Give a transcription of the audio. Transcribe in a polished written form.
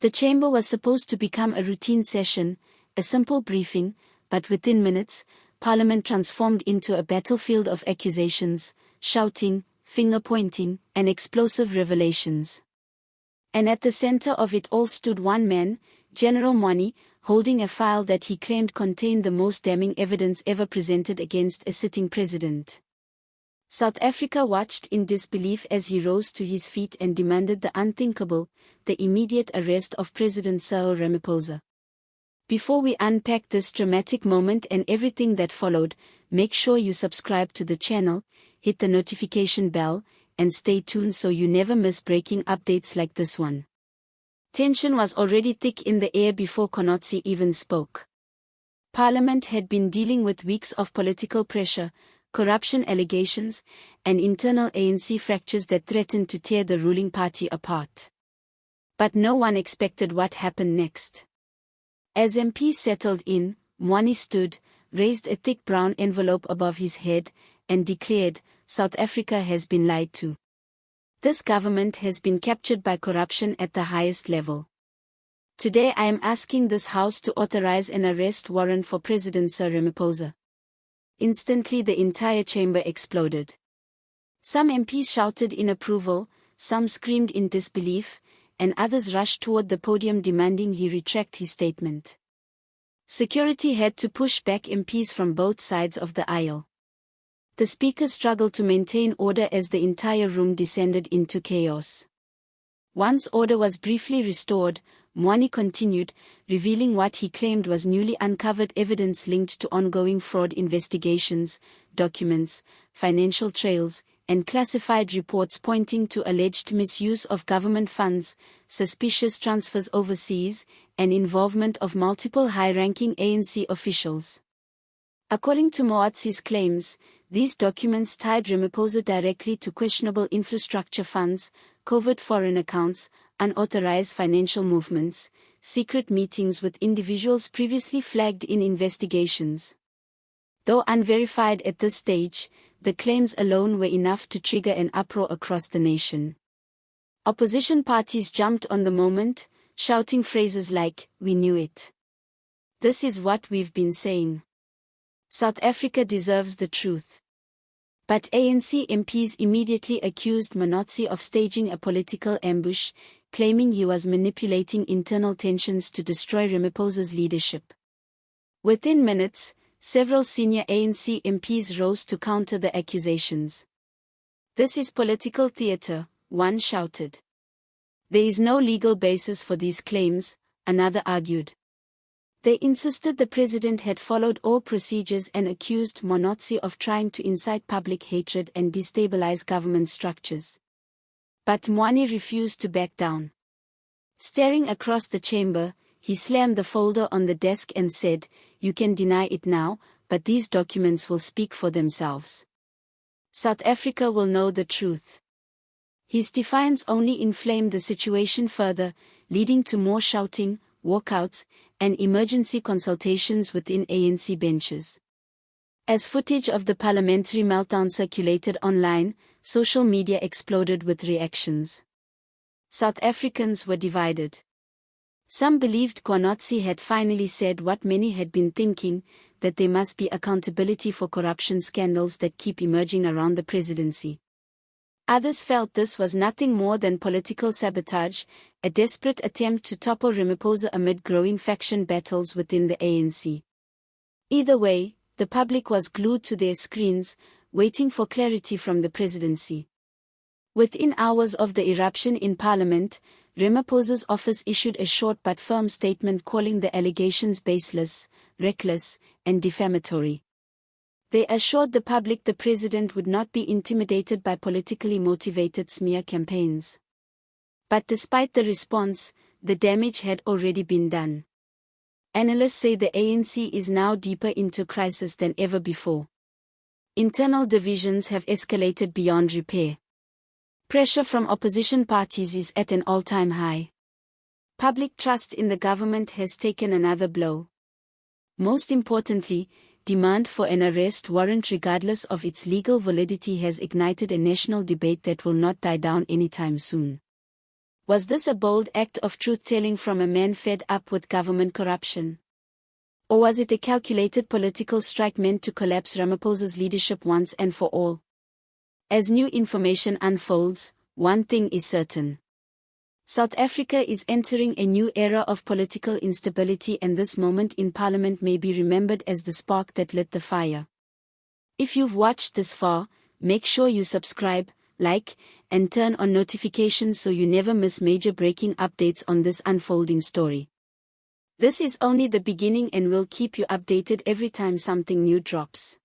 The chamber was supposed to become a routine session, a simple briefing, but within minutes, Parliament transformed into a battlefield of accusations, shouting, finger-pointing, and explosive revelations. And at the center of it all stood one man, General Mkhwanazi, holding a file that he claimed contained the most damning evidence ever presented against a sitting president. South Africa watched in disbelief as he rose to his feet and demanded the unthinkable, the immediate arrest of President Cyril Ramaphosa. Before we unpack this dramatic moment and everything that followed, make sure you subscribe to the channel, hit the notification bell, and stay tuned so you never miss breaking updates like this one. Tension was already thick in the air before Mkhwanazi even spoke. Parliament had been dealing with weeks of political pressure, corruption allegations, and internal ANC fractures that threatened to tear the ruling party apart. But no one expected what happened next. As MPs settled in, Mkhwanazi stood, raised a thick brown envelope above his head, and declared, "South Africa has been lied to. This government has been captured by corruption at the highest level. Today I am asking this House to authorize an arrest warrant for President Cyril Ramaphosa." Instantly the entire chamber exploded. Some MPs shouted in approval, some screamed in disbelief, and others rushed toward the podium demanding he retract his statement. Security had to push back MPs from both sides of the aisle. The speaker struggled to maintain order as the entire room descended into chaos. Once order was briefly restored, Mkhwanazi continued, revealing what he claimed was newly uncovered evidence linked to ongoing fraud investigations, documents, financial trails, and classified reports pointing to alleged misuse of government funds, suspicious transfers overseas, and involvement of multiple high-ranking ANC officials. According to Mkhwanazi's claims, these documents tied Ramaphosa directly to questionable infrastructure funds, covert foreign accounts, unauthorized financial movements, secret meetings with individuals previously flagged in investigations. Though unverified at this stage, the claims alone were enough to trigger an uproar across the nation. Opposition parties jumped on the moment, shouting phrases like, "We knew it. This is what we've been saying. South Africa deserves the truth." But ANC MPs immediately accused Mkhwanazi of staging a political ambush, claiming he was manipulating internal tensions to destroy Ramaphosa's leadership. Within minutes, several senior ANC MPs rose to counter the accusations. "This is political theater," one shouted. "There is no legal basis for these claims," another argued. They insisted the president had followed all procedures and accused Mkhwanazi of trying to incite public hatred and destabilize government structures. But Mkhwanazi refused to back down. Staring across the chamber, he slammed the folder on the desk and said, "You can deny it now, but these documents will speak for themselves. South Africa will know the truth." His defiance only inflamed the situation further, leading to more shouting, walkouts, and emergency consultations within ANC benches. As footage of the parliamentary meltdown circulated online, social media exploded with reactions. South Africans were divided. Some believed Mkhwanazi had finally said what many had been thinking, that there must be accountability for corruption scandals that keep emerging around the presidency. Others felt this was nothing more than political sabotage, a desperate attempt to topple Ramaphosa amid growing faction battles within the ANC. Either way, the public was glued to their screens, waiting for clarity from the presidency. Within hours of the eruption in Parliament, Ramaphosa's office issued a short but firm statement calling the allegations baseless, reckless, and defamatory. They assured the public the president would not be intimidated by politically motivated smear campaigns. But despite the response, the damage had already been done. Analysts say the ANC is now deeper into crisis than ever before. Internal divisions have escalated beyond repair. Pressure from opposition parties is at an all-time high. Public trust in the government has taken another blow. Most importantly, demand for an arrest warrant regardless of its legal validity has ignited a national debate that will not die down anytime soon. Was this a bold act of truth-telling from a man fed up with government corruption? Or was it a calculated political strike meant to collapse Ramaphosa's leadership once and for all? As new information unfolds, one thing is certain. South Africa is entering a new era of political instability, and this moment in Parliament may be remembered as the spark that lit the fire. If you've watched this far, make sure you subscribe, like, and turn on notifications so you never miss major breaking updates on this unfolding story. This is only the beginning, and we'll keep you updated every time something new drops.